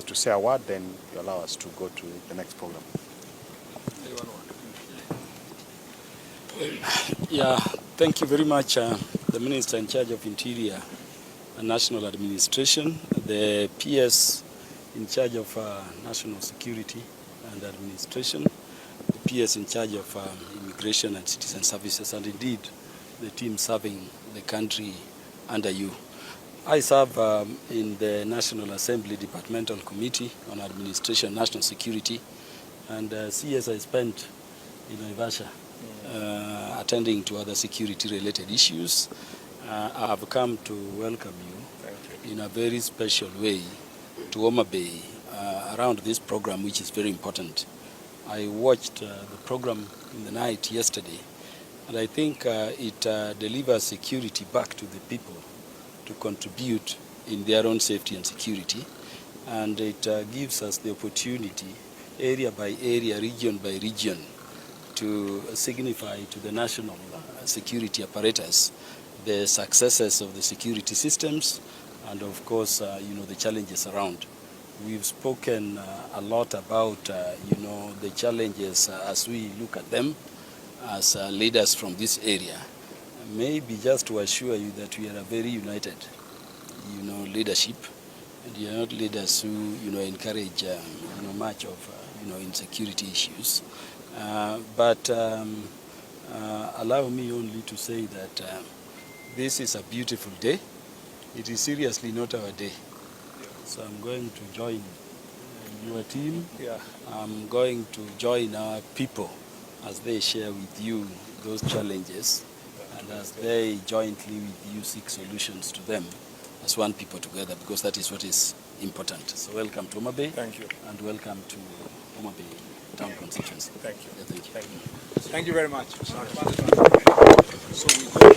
To say a word, then you allow us to go to the next program. Yeah, thank you very much, the Minister in charge of Interior and National Administration, the PS in charge of National Security and Administration, the PS in charge of Immigration and Citizen Services, and indeed the team serving the country under you. I serve in the National Assembly Departmental Committee on Administration, National Security, and CS I spent in Naivasha attending to other security-related issues. I have come to welcome you in a very special way to Homa Bay around this program, which is very important. I watched the program in the night yesterday, and I think it delivers security back to the people to contribute in their own safety and security, and it gives us the opportunity, area by area, region by region, to signify to the national security apparatus the successes of the security systems and of course the challenges around. We've spoken a lot about the challenges as we look at them as leaders from this area. Maybe just to assure you that we are a very united, leadership, and you are not leaders who, encourage, much of, insecurity issues. But allow me only to say that this is a beautiful day. It is seriously not our day. So I'm going to join your team. Yeah. I'm going to join our people as they share with you those challenges. And as they jointly with you seek solutions to them as one people together, because that is what is important. So welcome to Homa Bay. Thank you. And welcome to Homa Bay Town Constituency. Thank you. Yeah, thank you. Thank you. Thank you very much. So we go.